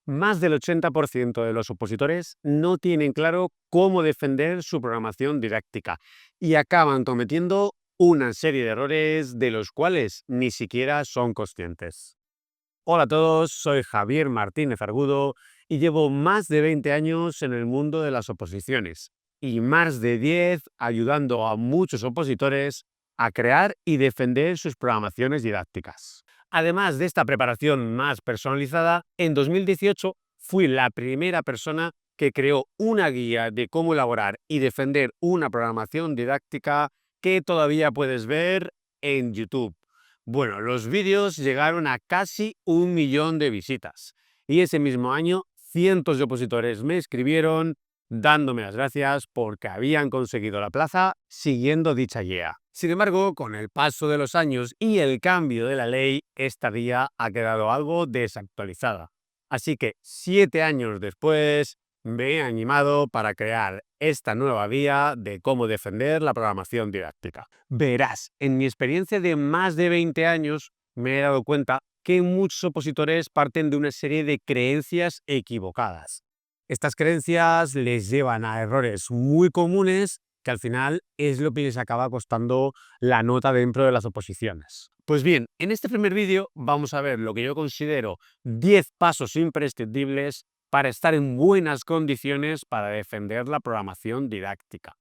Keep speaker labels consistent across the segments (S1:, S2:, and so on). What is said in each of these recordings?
S1: Más del 80% de los opositores no tienen claro cómo defender su programación didáctica y acaban cometiendo una serie de errores de los cuales ni siquiera son conscientes. Hola a todos, soy Javier Martínez Argudo y llevo más de 20 años en el mundo de las oposiciones y más de 10 ayudando a muchos opositores a crear y defender sus programaciones didácticas. Además de esta preparación más personalizada, en 2018 fui la primera persona que creó una guía de cómo elaborar y defender una programación didáctica que todavía puedes ver en YouTube. Bueno, los vídeos llegaron a casi 1 millón de visitas y ese mismo año cientos de opositores me escribieron dándome las gracias porque habían conseguido la plaza siguiendo dicha guía. Sin embargo, con el paso de los años y el cambio de la ley, esta guía ha quedado algo desactualizada. Así que 7 años después me he animado para crear esta nueva guía de cómo defender la programación didáctica. Verás, en mi experiencia de más de 20 años me he dado cuenta que muchos opositores parten de una serie de creencias equivocadas. Estas creencias les llevan a errores muy comunes que al final es lo que les acaba costando la nota dentro de las oposiciones. Pues bien, en este primer vídeo vamos a ver lo que yo considero 10 pasos imprescindibles para estar en buenas condiciones para defender la programación didáctica.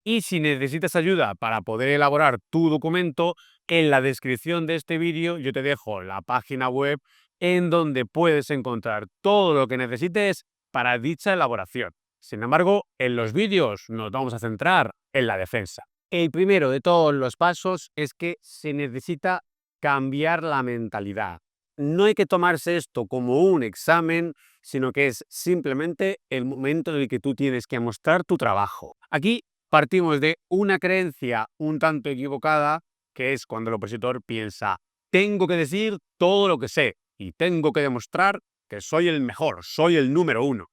S1: Y si necesitas ayuda para poder elaborar tu documento, en la descripción de este vídeo yo te dejo la página web en donde puedes encontrar todo lo que necesites para dicha elaboración. Sin embargo, en los vídeos nos vamos a centrar en la defensa. El primero de todos los pasos es que se necesita cambiar la mentalidad. No hay que tomarse esto como un examen, sino que es simplemente el momento en el que tú tienes que mostrar tu trabajo. Aquí partimos de una creencia un tanto equivocada, que es cuando el opositor piensa, tengo que decir todo lo que sé y tengo que demostrar que soy el mejor, soy el número uno.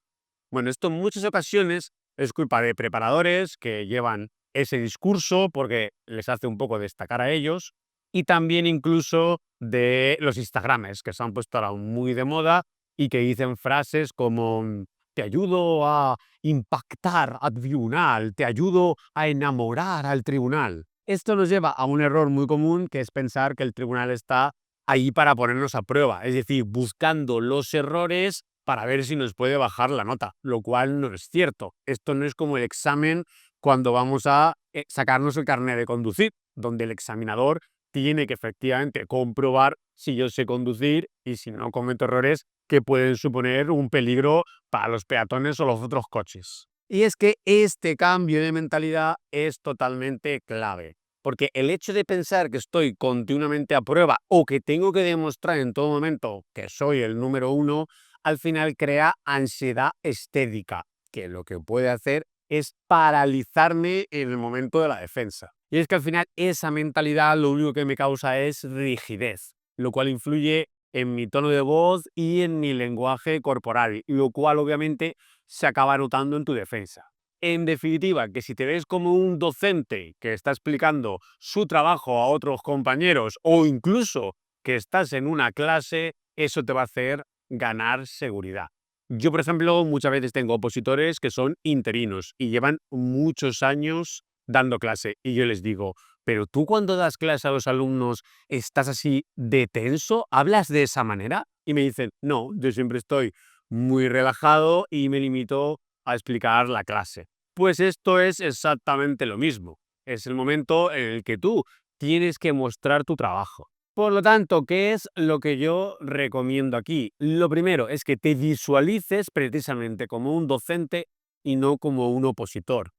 S1: Bueno, esto en muchas ocasiones es culpa de preparadores que llevan ese discurso porque les hace un poco destacar a ellos y también incluso de los Instagrames que se han puesto ahora muy de moda y que dicen frases como te ayudo a impactar al tribunal, te ayudo a enamorar al tribunal. Esto nos lleva a un error muy común que es pensar que el tribunal está ahí para ponernos a prueba, es decir, buscando los errores para ver si nos puede bajar la nota, lo cual no es cierto. Esto no es como el examen cuando vamos a sacarnos el carnet de conducir, donde el examinador tiene que efectivamente comprobar si yo sé conducir y si no cometo errores que pueden suponer un peligro para los peatones o los otros coches. Y es que este cambio de mentalidad es totalmente clave, porque el hecho de pensar que estoy continuamente a prueba o que tengo que demostrar en todo momento que soy el número uno, al final crea ansiedad estética, que lo que puede hacer es paralizarme en el momento de la defensa. Y es que al final esa mentalidad lo único que me causa es rigidez, lo cual influye en mi tono de voz y en mi lenguaje corporal, lo cual obviamente se acaba notando en tu defensa. En definitiva, que si te ves como un docente que está explicando su trabajo a otros compañeros o incluso que estás en una clase, eso te va a hacer ganar seguridad. Yo, por ejemplo, muchas veces tengo opositores que son interinos y llevan muchos años dando clase y yo les digo, pero tú cuando das clase a los alumnos estás así de tenso, ¿hablas de esa manera? Y me dicen, no, yo siempre estoy muy relajado y me limito a explicar la clase. Pues esto es exactamente lo mismo. Es el momento en el que tú tienes que mostrar tu trabajo. Por lo tanto, ¿qué es lo que yo recomiendo aquí? Lo primero es que te visualices precisamente como un docente y no como un opositor.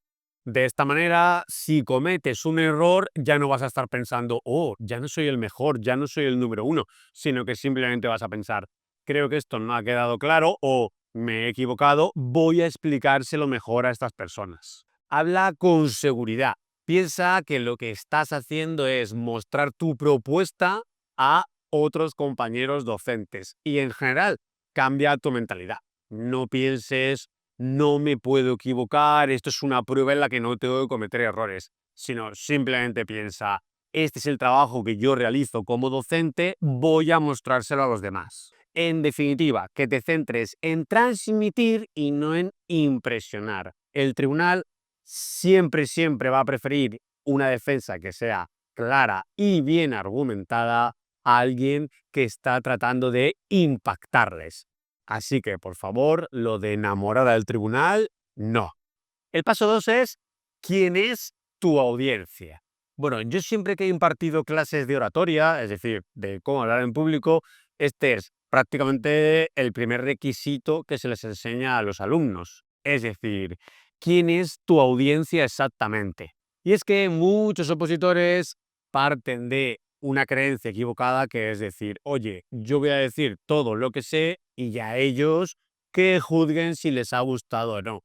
S1: De esta manera, si cometes un error, ya no vas a estar pensando, oh, ya no soy el mejor, ya no soy el número uno, sino que simplemente vas a pensar, creo que esto no ha quedado claro o me he equivocado, voy a explicárselo mejor a estas personas. Habla con seguridad. Piensa que lo que estás haciendo es mostrar tu propuesta a otros compañeros docentes y en general cambia tu mentalidad. No pienses, no me puedo equivocar, esto es una prueba en la que no tengo que cometer errores, sino simplemente piensa, este es el trabajo que yo realizo como docente, voy a mostrárselo a los demás. En definitiva, que te centres en transmitir y no en impresionar. El tribunal siempre, siempre va a preferir una defensa que sea clara y bien argumentada a alguien que está tratando de impactarles. Así que, por favor, lo de enamorada del tribunal, no. El paso 2 es, ¿quién es tu audiencia? Bueno, yo siempre que he impartido clases de oratoria, es decir, de cómo hablar en público, este es prácticamente el primer requisito que se les enseña a los alumnos. Es decir, ¿quién es tu audiencia exactamente? Y es que muchos opositores parten de una creencia equivocada que es decir, oye, yo voy a decir todo lo que sé y ya ellos que juzguen si les ha gustado o no.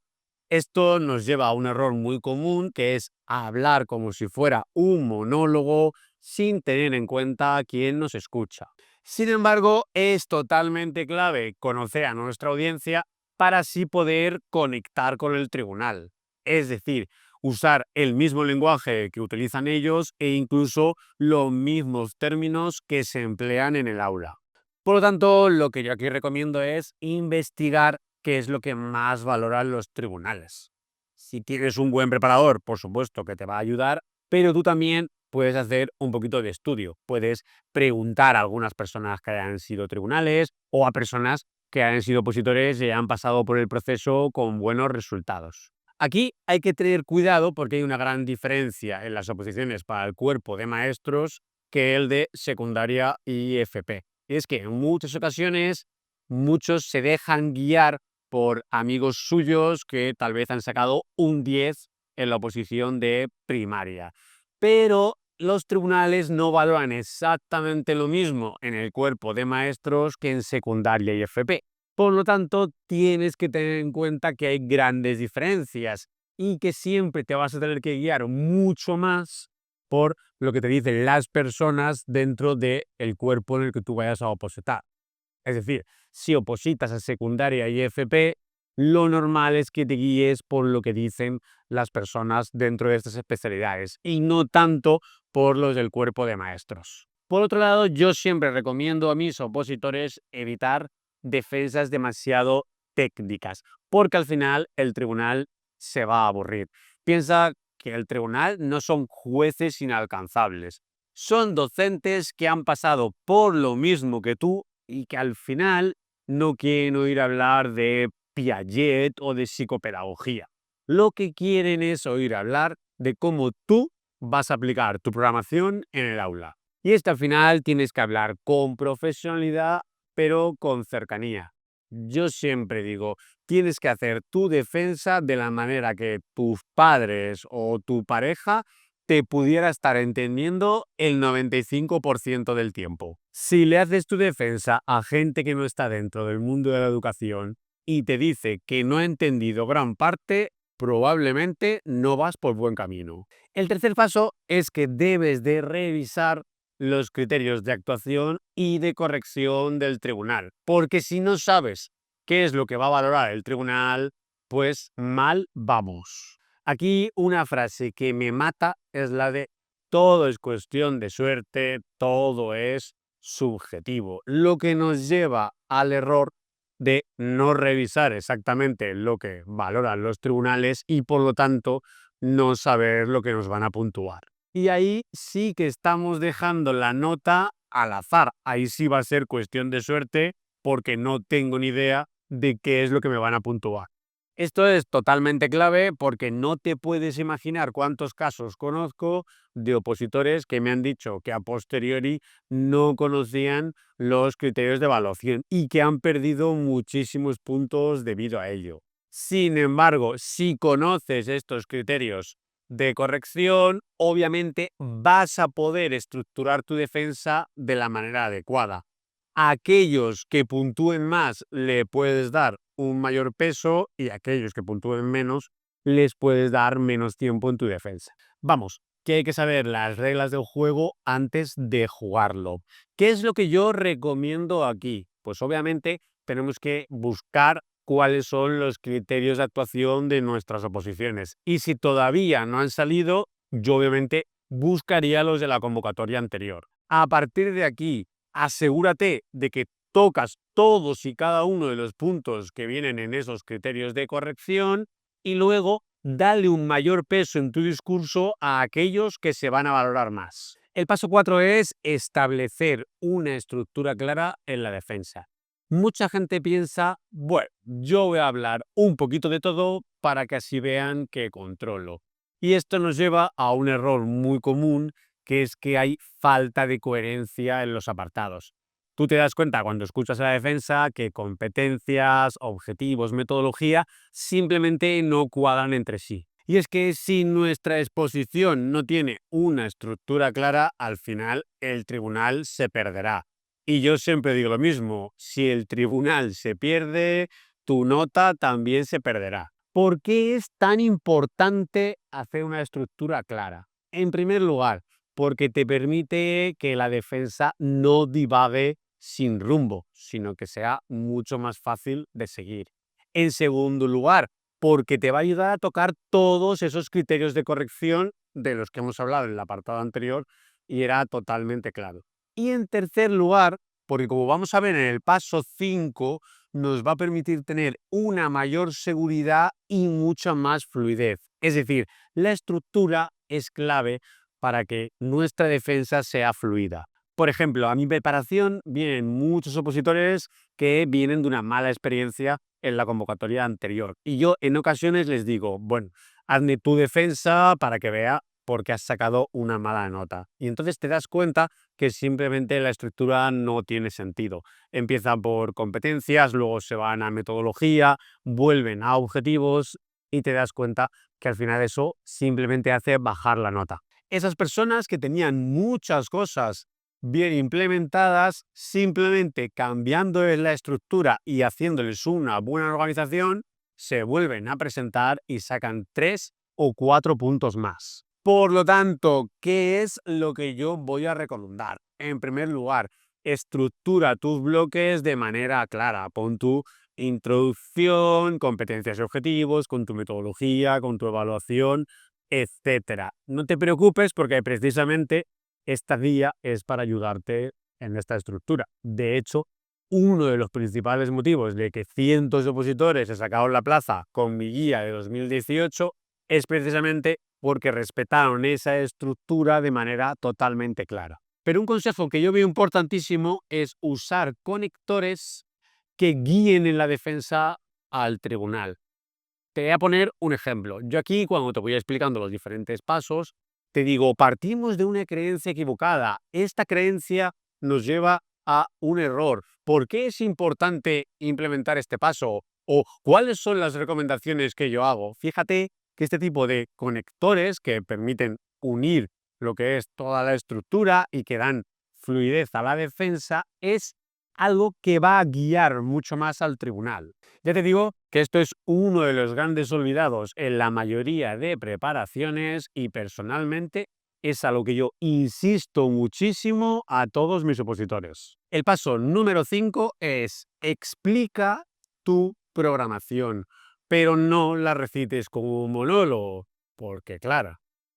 S1: Esto nos lleva a un error muy común, que es hablar como si fuera un monólogo sin tener en cuenta a quién nos escucha. Sin embargo, es totalmente clave conocer a nuestra audiencia para así poder conectar con el tribunal. Es decir, usar el mismo lenguaje que utilizan ellos e incluso los mismos términos que se emplean en el aula. Por lo tanto, lo que yo aquí recomiendo es investigar qué es lo que más valoran los tribunales. Si tienes un buen preparador, por supuesto que te va a ayudar, pero tú también puedes hacer un poquito de estudio. Puedes preguntar a algunas personas que hayan sido tribunales o a personas que hayan sido opositores y hayan pasado por el proceso con buenos resultados. Aquí hay que tener cuidado porque hay una gran diferencia en las oposiciones para el cuerpo de maestros que el de secundaria y FP. Y es que en muchas ocasiones muchos se dejan guiar por amigos suyos que tal vez han sacado un 10 en la oposición de primaria. Pero los tribunales no valoran exactamente lo mismo en el cuerpo de maestros que en secundaria y FP. Por lo tanto, tienes que tener en cuenta que hay grandes diferencias y que siempre te vas a tener que guiar mucho más por lo que te dicen las personas dentro del cuerpo en el que tú vayas a opositar. Es decir, si opositas a secundaria y FP, lo normal es que te guíes por lo que dicen las personas dentro de estas especialidades y no tanto por los del cuerpo de maestros. Por otro lado, yo siempre recomiendo a mis opositores evitar defensas demasiado técnicas, porque al final el tribunal se va a aburrir. Piensa que el tribunal no son jueces inalcanzables, son docentes que han pasado por lo mismo que tú y que al final no quieren oír hablar de Piaget o de psicopedagogía. Lo que quieren es oír hablar de cómo tú vas a aplicar tu programación en el aula. Y esto al final tienes que hablar con profesionalidad, pero con cercanía. Yo siempre digo, tienes que hacer tu defensa de la manera que tus padres o tu pareja te pudiera estar entendiendo el 95% del tiempo. Si le haces tu defensa a gente que no está dentro del mundo de la educación y te dice que no ha entendido gran parte, probablemente no vas por buen camino. El tercer paso es que debes de revisar los criterios de actuación y de corrección del tribunal, porque si no sabes qué es lo que va a valorar el tribunal, pues mal vamos. Aquí una frase que me mata es la de todo es cuestión de suerte, todo es subjetivo, lo que nos lleva al error de no revisar exactamente lo que valoran los tribunales y por lo tanto no saber lo que nos van a puntuar. Y ahí sí que estamos dejando la nota al azar, ahí sí va a ser cuestión de suerte porque no tengo ni idea de qué es lo que me van a puntuar. Esto es totalmente clave porque no te puedes imaginar cuántos casos conozco de opositores que me han dicho que a posteriori no conocían los criterios de evaluación y que han perdido muchísimos puntos debido a ello. Sin embargo, si conoces estos criterios de corrección, obviamente vas a poder estructurar tu defensa de la manera adecuada. A aquellos que puntúen más le puedes dar un mayor peso y a aquellos que puntúen menos les puedes dar menos tiempo en tu defensa. Vamos, que hay que saber las reglas del juego antes de jugarlo. ¿Qué es lo que yo recomiendo aquí? Pues obviamente tenemos que buscar cuáles son los criterios de actuación de nuestras oposiciones. Y si todavía no han salido, yo obviamente buscaría los de la convocatoria anterior. A partir de aquí, asegúrate de que tocas todos y cada uno de los puntos que vienen en esos criterios de corrección y luego dale un mayor peso en tu discurso a aquellos que se van a valorar más. El paso 4 es establecer una estructura clara en la defensa. Mucha gente piensa, bueno, yo voy a hablar un poquito de todo para que así vean que controlo. Y esto nos lleva a un error muy común, que es que hay falta de coherencia en los apartados. Tú te das cuenta cuando escuchas a la defensa que competencias, objetivos, metodología simplemente no cuadran entre sí. Y es que si nuestra exposición no tiene una estructura clara, al final el tribunal se perderá. Y yo siempre digo lo mismo, si el tribunal se pierde, tu nota también se perderá. ¿Por qué es tan importante hacer una estructura clara? En primer lugar, porque te permite que la defensa no divague sin rumbo, sino que sea mucho más fácil de seguir. En segundo lugar, porque te va a ayudar a tocar todos esos criterios de corrección de los que hemos hablado en el apartado anterior y era totalmente claro. Y en tercer lugar, porque como vamos a ver en el paso 5, nos va a permitir tener una mayor seguridad y mucha más fluidez. Es decir, la estructura es clave para que nuestra defensa sea fluida. Por ejemplo, a mi preparación vienen muchos opositores que vienen de una mala experiencia en la convocatoria anterior. Y yo en ocasiones les digo, bueno, hazme tu defensa para que vea por qué has sacado una mala nota. Y entonces te das cuenta que simplemente la estructura no tiene sentido. Empiezan por competencias, luego se van a metodología, vuelven a objetivos y te das cuenta que al final eso simplemente hace bajar la nota. Esas personas que tenían muchas cosas bien implementadas, simplemente cambiando la estructura y haciéndoles una buena organización, se vuelven a presentar y sacan 3 o 4 puntos más. Por lo tanto, ¿qué es lo que yo voy a recomendar? En primer lugar, estructura tus bloques de manera clara. Pon tu introducción, competencias y objetivos, con tu metodología, con tu evaluación, etcétera. No te preocupes porque precisamente esta guía es para ayudarte en esta estructura. De hecho, uno de los principales motivos de que cientos de opositores se sacaron la plaza con mi guía de 2018 es precisamente porque respetaron esa estructura de manera totalmente clara. Pero un consejo que yo veo importantísimo es usar conectores que guíen en la defensa al tribunal. Te voy a poner un ejemplo. Yo aquí, cuando te voy explicando los diferentes pasos, te digo, partimos de una creencia equivocada. Esta creencia nos lleva a un error. ¿Por qué es importante implementar este paso? ¿O cuáles son las recomendaciones que yo hago? Fíjate que este tipo de conectores que permiten unir lo que es toda la estructura y que dan fluidez a la defensa es algo que va a guiar mucho más al tribunal. Ya te digo que esto es uno de los grandes olvidados en la mayoría de preparaciones y personalmente es algo que yo insisto muchísimo a todos mis opositores. El paso número 5 es explica tu programación, pero no la recites como un monólogo, porque claro,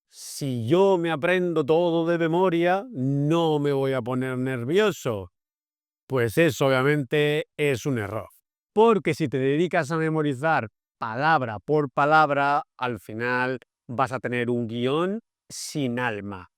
S1: si yo me aprendo todo de memoria, no me voy a poner nervioso. Pues eso obviamente es un error. Porque si te dedicas a memorizar palabra por palabra, al final vas a tener un guión sin alma.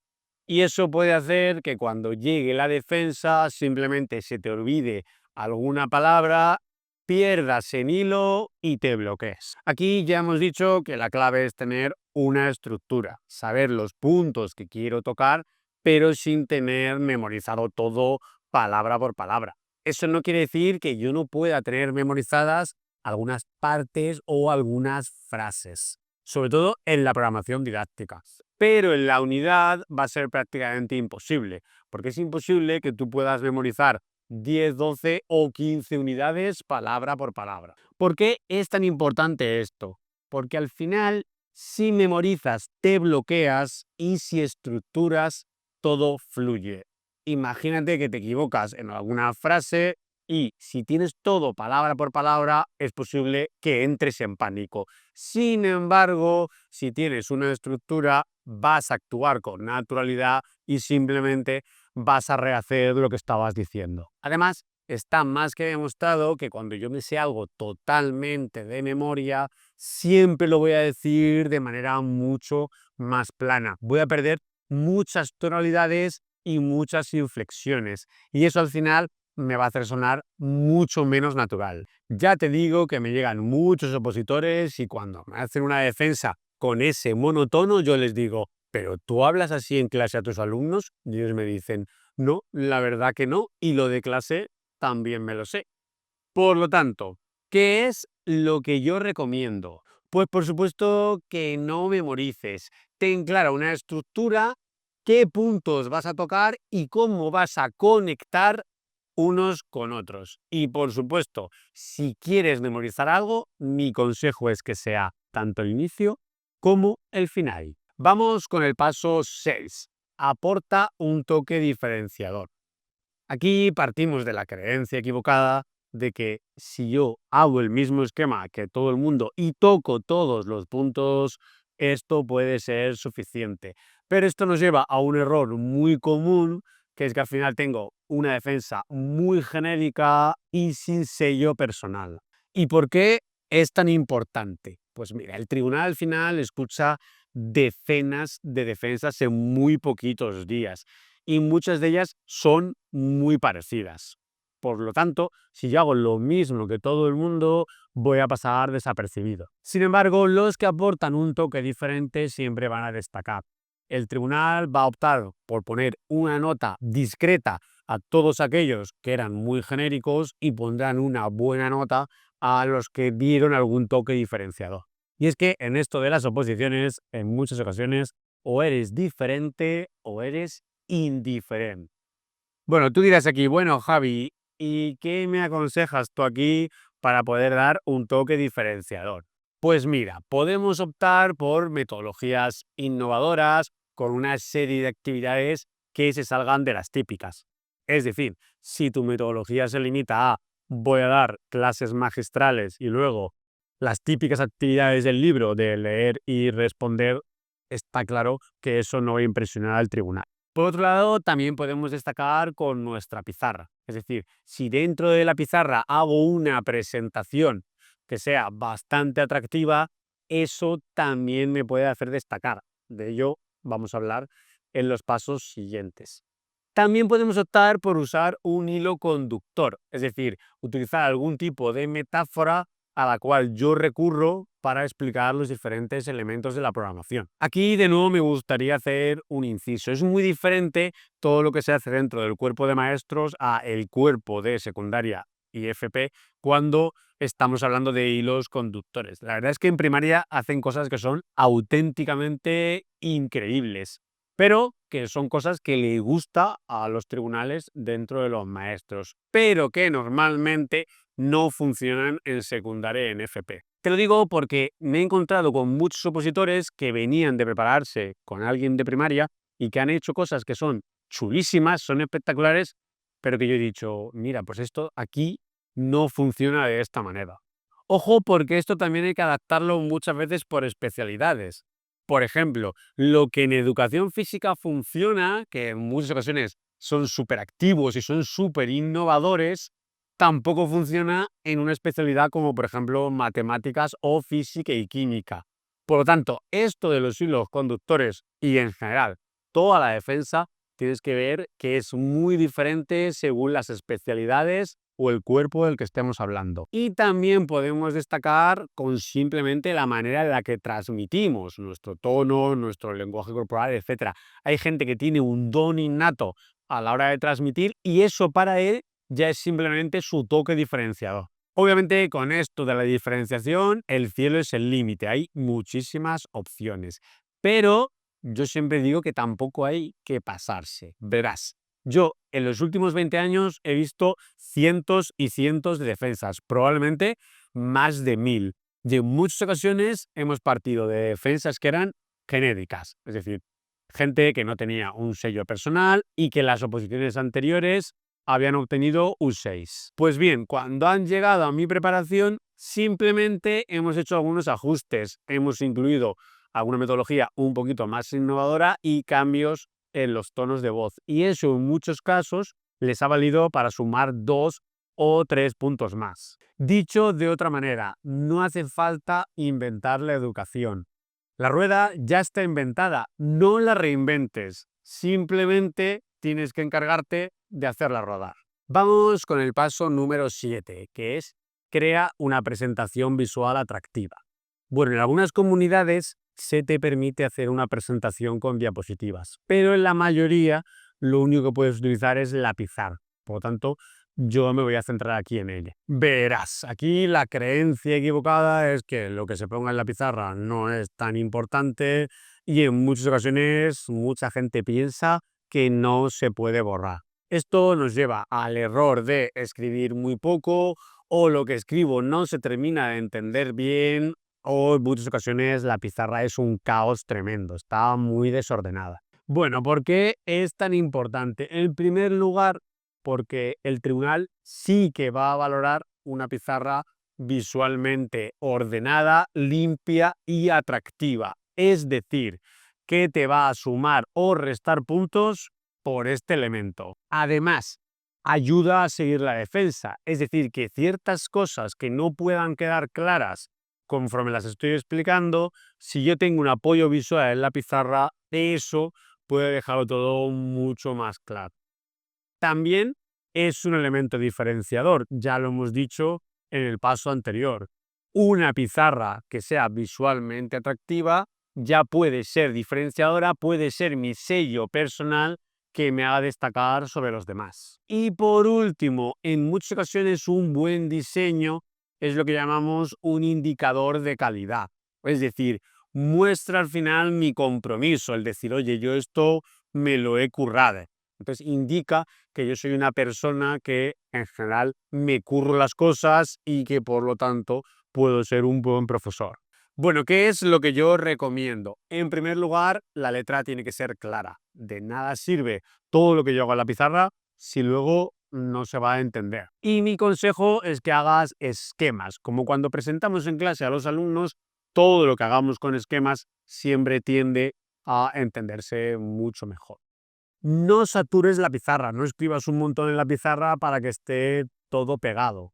S1: Y eso puede hacer que cuando llegue la defensa simplemente se te olvide alguna palabra, pierdas el hilo y te bloquees. Aquí ya hemos dicho que la clave es tener una estructura, saber los puntos que quiero tocar, pero sin tener memorizado todo palabra por palabra. Eso no quiere decir que yo no pueda tener memorizadas algunas partes o algunas frases, sobre todo en la programación didáctica. Pero en la unidad va a ser prácticamente imposible, porque es imposible que tú puedas memorizar 10, 12 o 15 unidades palabra por palabra. ¿Por qué es tan importante esto? Porque al final, si memorizas, te bloqueas y si estructuras, todo fluye. Imagínate que te equivocas en alguna frase y si tienes todo palabra por palabra, es posible que entres en pánico. Sin embargo, si tienes una estructura, vas a actuar con naturalidad y simplemente vas a rehacer lo que estabas diciendo. Además, está más que demostrado que cuando yo me sé algo totalmente de memoria, siempre lo voy a decir de manera mucho más plana. Voy a perder muchas tonalidades y muchas inflexiones. Y eso al final me va a hacer sonar mucho menos natural. Ya te digo que me llegan muchos opositores y cuando me hacen una defensa con ese monotono, yo les digo, ¿pero tú hablas así en clase a tus alumnos? Y ellos me dicen, no, la verdad que no, y lo de clase también me lo sé. Por lo tanto, ¿qué es lo que yo recomiendo? Pues por supuesto que no memorices. Ten clara una estructura, qué puntos vas a tocar y cómo vas a conectar unos con otros. Y por supuesto, si quieres memorizar algo, mi consejo es que sea tanto el inicio como el final. Vamos con el paso 6. Aporta un toque diferenciador. Aquí partimos de la creencia equivocada de que si yo hago el mismo esquema que todo el mundo y toco todos los puntos, esto puede ser suficiente. Pero esto nos lleva a un error muy común, que es que al final tengo una defensa muy genérica y sin sello personal. ¿Y por qué es tan importante? Pues mira, el tribunal al final escucha decenas de defensas en muy poquitos días y muchas de ellas son muy parecidas. Por lo tanto, si yo hago lo mismo que todo el mundo, voy a pasar desapercibido. Sin embargo, los que aportan un toque diferente siempre van a destacar. El tribunal va a optar por poner una nota discreta a todos aquellos que eran muy genéricos y pondrán una buena nota a los que dieron algún toque diferenciador. Y es que en esto de las oposiciones, en muchas ocasiones, o eres diferente o eres indiferente. Bueno, tú dirás aquí, bueno, Javi, ¿y qué me aconsejas tú aquí para poder dar un toque diferenciador? Pues mira, podemos optar por metodologías innovadoras con una serie de actividades que se salgan de las típicas. Es decir, si tu metodología se limita a voy a dar clases magistrales y luego las típicas actividades del libro de leer y responder, está claro que eso no va a impresionar al tribunal. Por otro lado, también podemos destacar con nuestra pizarra. Es decir, si dentro de la pizarra hago una presentación que sea bastante atractiva, eso también me puede hacer destacar. De ello vamos a hablar en los pasos siguientes. También podemos optar por usar un hilo conductor, es decir, utilizar algún tipo de metáfora a la cual yo recurro para explicar los diferentes elementos de la programación. Aquí de nuevo me gustaría hacer un inciso. Es muy diferente todo lo que se hace dentro del cuerpo de maestros a el cuerpo de secundaria y FP cuando estamos hablando de hilos conductores. La verdad es que en primaria hacen cosas que son auténticamente increíbles, pero que son cosas que le gusta a los tribunales dentro de los maestros, pero que normalmente no funcionan en secundaria en FP. Te lo digo porque me he encontrado con muchos opositores que venían de prepararse con alguien de primaria y que han hecho cosas que son chulísimas, son espectaculares, pero que yo he dicho, mira, pues esto aquí no funciona de esta manera. Ojo, porque esto también hay que adaptarlo muchas veces por especialidades. Por ejemplo, lo que en educación física funciona, que en muchas ocasiones son súper activos y son súper innovadores, tampoco funciona en una especialidad como por ejemplo matemáticas o física y química. Por lo tanto, esto de los hilos conductores y en general toda la defensa, tienes que ver que es muy diferente según las especialidades o el cuerpo del que estemos hablando. Y también podemos destacar con simplemente la manera en la que transmitimos nuestro tono, nuestro lenguaje corporal, etcétera. Hay gente que tiene un don innato a la hora de transmitir y eso para él ya es simplemente su toque diferenciador. Obviamente con esto de la diferenciación, el cielo es el límite, hay muchísimas opciones, pero yo siempre digo que tampoco hay que pasarse. Verás, yo en los últimos 20 años he visto cientos y cientos de defensas, probablemente más de 1000. Y en muchas ocasiones hemos partido de defensas que eran genéricas, es decir, gente que no tenía un sello personal y que en las oposiciones anteriores habían obtenido un 6. Pues bien, cuando han llegado a mi preparación, simplemente hemos hecho algunos ajustes. Hemos incluido alguna metodología un poquito más innovadora y cambios en los tonos de voz. Y eso en muchos casos les ha valido para sumar 2 o 3 puntos más. Dicho de otra manera, no hace falta inventar la educación. La rueda ya está inventada, no la reinventes, simplemente tienes que encargarte de hacerla rodar. Vamos con el paso número 7, que es crea una presentación visual atractiva. Bueno, en algunas comunidades se te permite hacer una presentación con diapositivas, pero en la mayoría lo único que puedes utilizar es la pizarra. Por lo tanto, yo me voy a centrar aquí en ella. Verás, aquí la creencia equivocada es que lo que se ponga en la pizarra no es tan importante y en muchas ocasiones mucha gente piensa que no se puede borrar. Esto nos lleva al error de escribir muy poco o lo que escribo no se termina de entender bien o en muchas ocasiones la pizarra es un caos tremendo, está muy desordenada. Bueno, ¿por qué es tan importante? En primer lugar, porque el tribunal sí que va a valorar una pizarra visualmente ordenada, limpia y atractiva. Es decir, que te va a sumar o restar puntos por este elemento. Además, ayuda a seguir la defensa, es decir, que ciertas cosas que no puedan quedar claras conforme las estoy explicando, si yo tengo un apoyo visual en la pizarra, eso puede dejarlo todo mucho más claro. También es un elemento diferenciador, ya lo hemos dicho en el paso anterior. Una pizarra que sea visualmente atractiva ya puede ser diferenciadora, puede ser mi sello personal que me haga destacar sobre los demás. Y por último, en muchas ocasiones un buen diseño es lo que llamamos un indicador de calidad. Es decir, muestra al final mi compromiso, el decir, oye, yo esto me lo he currado. Entonces indica que yo soy una persona que en general me curro las cosas y que por lo tanto puedo ser un buen profesor. Bueno, ¿qué es lo que yo recomiendo? En primer lugar, la letra tiene que ser clara. De nada sirve todo lo que yo hago en la pizarra si luego no se va a entender. Y mi consejo es que hagas esquemas. Como cuando presentamos en clase a los alumnos, todo lo que hagamos con esquemas siempre tiende a entenderse mucho mejor. No satures la pizarra, no escribas un montón en la pizarra para que esté todo pegado.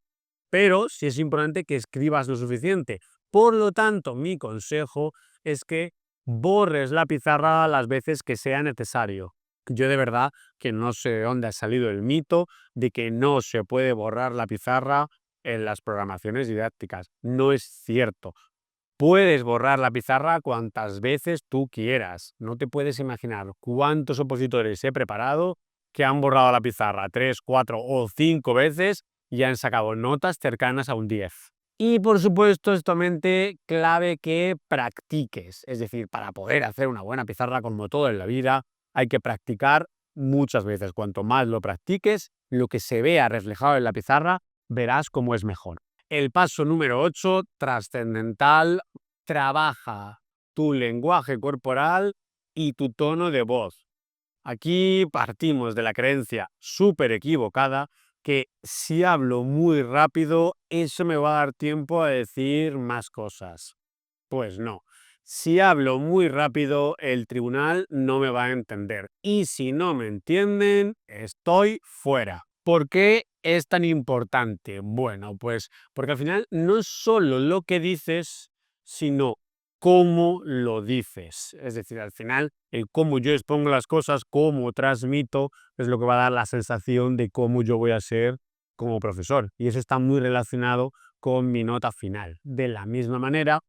S1: Pero sí es importante que escribas lo suficiente. Por lo tanto, mi consejo es que borres la pizarra las veces que sea necesario. Yo de verdad que no sé de dónde ha salido el mito de que no se puede borrar la pizarra en las programaciones didácticas. No es cierto. Puedes borrar la pizarra cuantas veces tú quieras. No te puedes imaginar cuántos opositores he preparado que han borrado la pizarra 3, 4 o 5 veces y han sacado notas cercanas a un 10. Y por supuesto, es totalmente clave que practiques. Es decir, para poder hacer una buena pizarra, como todo en la vida, hay que practicar muchas veces. Cuanto más lo practiques, lo que se vea reflejado en la pizarra, verás cómo es mejor. El paso número 8, trascendental, trabaja tu lenguaje corporal y tu tono de voz. Aquí partimos de la creencia súper equivocada que si hablo muy rápido, eso me va a dar tiempo a decir más cosas. Pues no. Si hablo muy rápido, el tribunal no me va a entender. Y si no me entienden, estoy fuera. ¿Por qué es tan importante? Bueno, pues porque al final no es solo lo que dices, sino cómo lo dices. Es decir, al final, el cómo yo expongo las cosas, cómo transmito, es lo que va a dar la sensación de cómo yo voy a ser como profesor. Y eso está muy relacionado con mi nota final. De la misma manera,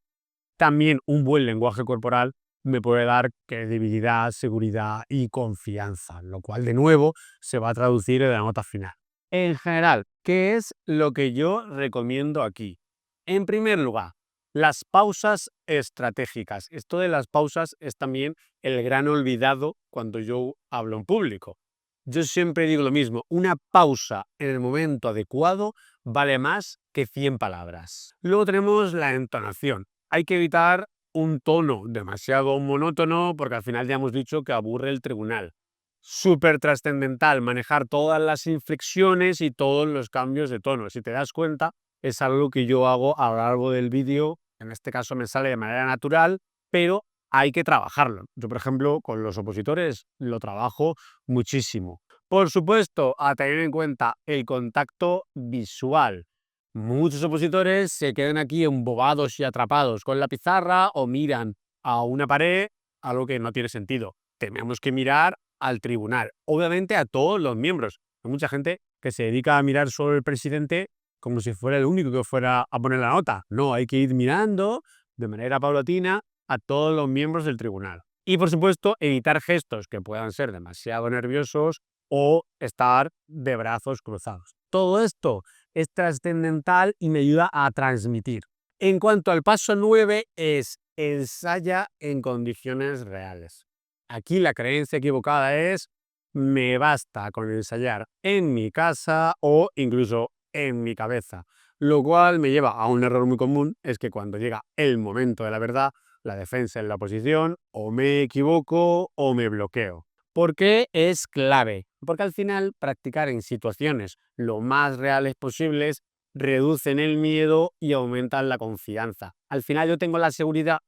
S1: también un buen lenguaje corporal me puede dar credibilidad, seguridad y confianza, lo cual de nuevo se va a traducir en la nota final. En general, ¿qué es lo que yo recomiendo aquí? En primer lugar, las pausas estratégicas. Esto de las pausas es también el gran olvidado cuando yo hablo en público. Yo siempre digo lo mismo, una pausa en el momento adecuado vale más que 100 palabras. Luego tenemos la entonación. Hay que evitar un tono demasiado monótono porque al final ya hemos dicho que aburre el tribunal. Súper trascendental manejar todas las inflexiones y todos los cambios de tono. Si te das cuenta, es algo que yo hago a lo largo del vídeo. En este caso me sale de manera natural, pero hay que trabajarlo. Yo, por ejemplo, con los opositores lo trabajo muchísimo. Por supuesto, a tener en cuenta el contacto visual. Muchos opositores se quedan aquí embobados y atrapados con la pizarra o miran a una pared, algo que no tiene sentido. Tenemos que mirar al tribunal, obviamente a todos los miembros. Hay mucha gente que se dedica a mirar solo el presidente como si fuera el único que fuera a poner la nota. No, hay que ir mirando de manera paulatina a todos los miembros del tribunal. Y por supuesto, evitar gestos que puedan ser demasiado nerviosos o estar de brazos cruzados. Todo esto es trascendental y me ayuda a transmitir. En cuanto al paso 9 es ensaya en condiciones reales. Aquí la creencia equivocada es me basta con ensayar en mi casa o incluso en mi cabeza, lo cual me lleva a un error muy común, es que cuando llega el momento de la verdad, la defensa en la oposición, o me equivoco o me bloqueo. ¿Por qué es clave? Porque al final practicar en situaciones lo más reales posibles reducen el miedo y aumentan la confianza. Al final yo tengo la seguridad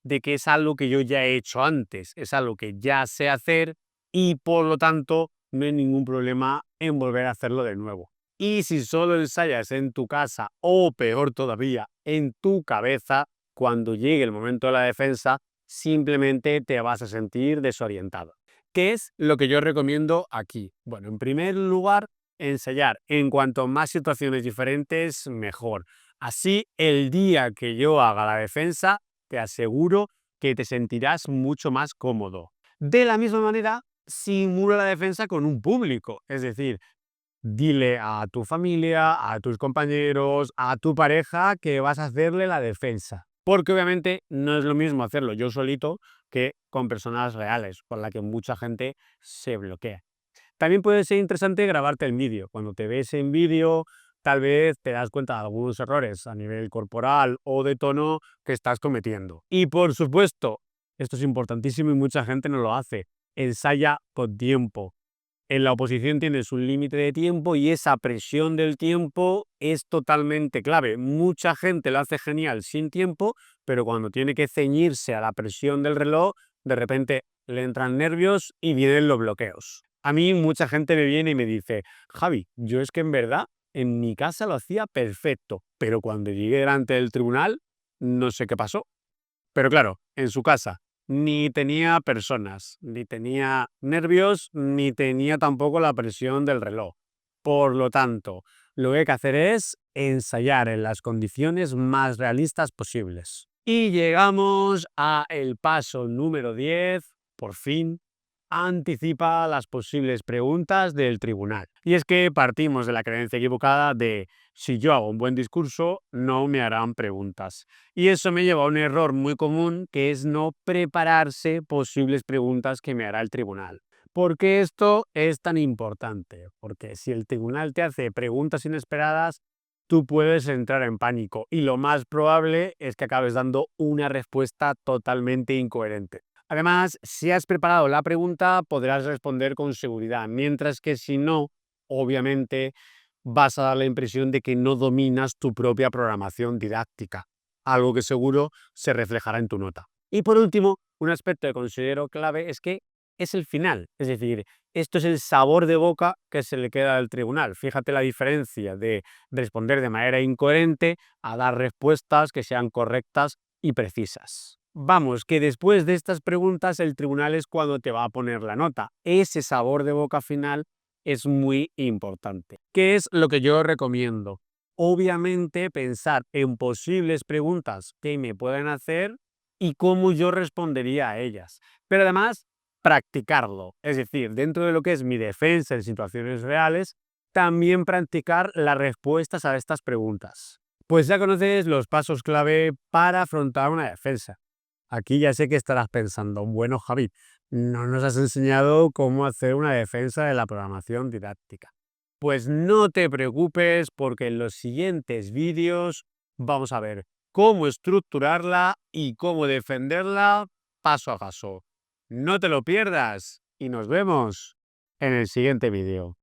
S1: de que es algo que yo ya he hecho antes, es algo que ya sé hacer y por lo tanto no hay ningún problema en volver a hacerlo de nuevo. Y si solo ensayas en tu casa o peor todavía en tu cabeza, cuando llegue el momento de la defensa, simplemente te vas a sentir desorientado. ¿Qué es lo que yo recomiendo aquí? Bueno, en primer lugar, ensayar en cuanto más situaciones diferentes, mejor. Así, el día que yo haga la defensa, te aseguro que te sentirás mucho más cómodo. De la misma manera, simula la defensa con un público, es decir, dile a tu familia, a tus compañeros, a tu pareja que vas a hacerle la defensa. Porque obviamente no es lo mismo hacerlo yo solito que con personas reales, con la que mucha gente se bloquea. También puede ser interesante grabarte el vídeo. Cuando te ves en vídeo, tal vez te das cuenta de algunos errores a nivel corporal o de tono que estás cometiendo. Y por supuesto, esto es importantísimo y mucha gente no lo hace, ensaya con tiempo. En la oposición tienes un límite de tiempo y esa presión del tiempo es totalmente clave. Mucha gente lo hace genial sin tiempo, pero cuando tiene que ceñirse a la presión del reloj, de repente le entran nervios y vienen los bloqueos. A mí mucha gente me viene y me dice, Javi, yo es que en verdad en mi casa lo hacía perfecto, pero cuando llegué delante del tribunal no sé qué pasó. Pero claro, en su casa ni tenía personas, ni tenía nervios, ni tenía tampoco la presión del reloj. Por lo tanto, lo que hay que hacer es ensayar en las condiciones más realistas posibles. Y llegamos a el paso número 10, por fin, anticipa las posibles preguntas del tribunal. Y es que partimos de la creencia equivocada de si yo hago un buen discurso, no me harán preguntas. Y eso me lleva a un error muy común, que es no prepararse posibles preguntas que me hará el tribunal. ¿Por qué esto es tan importante? Porque si el tribunal te hace preguntas inesperadas, tú puedes entrar en pánico y lo más probable es que acabes dando una respuesta totalmente incoherente. Además, si has preparado la pregunta, podrás responder con seguridad, mientras que si no, obviamente vas a dar la impresión de que no dominas tu propia programación didáctica, algo que seguro se reflejará en tu nota. Y por último, un aspecto que considero clave es que es el final, es decir, esto es el sabor de boca que se le queda al tribunal. Fíjate la diferencia de responder de manera incoherente a dar respuestas que sean correctas y precisas. Vamos, que después de estas preguntas el tribunal es cuando te va a poner la nota. Ese sabor de boca final es muy importante. ¿Qué es lo que yo recomiendo? Obviamente pensar en posibles preguntas que me pueden hacer y cómo yo respondería a ellas. Pero además, practicarlo. Es decir, dentro de lo que es mi defensa en situaciones reales, también practicar las respuestas a estas preguntas. Pues ya conoces los pasos clave para afrontar una defensa. Aquí ya sé que estarás pensando, bueno, Javi, no nos has enseñado cómo hacer una defensa de la programación didáctica. Pues no te preocupes porque en los siguientes vídeos vamos a ver cómo estructurarla y cómo defenderla paso a paso. No te lo pierdas y nos vemos en el siguiente vídeo.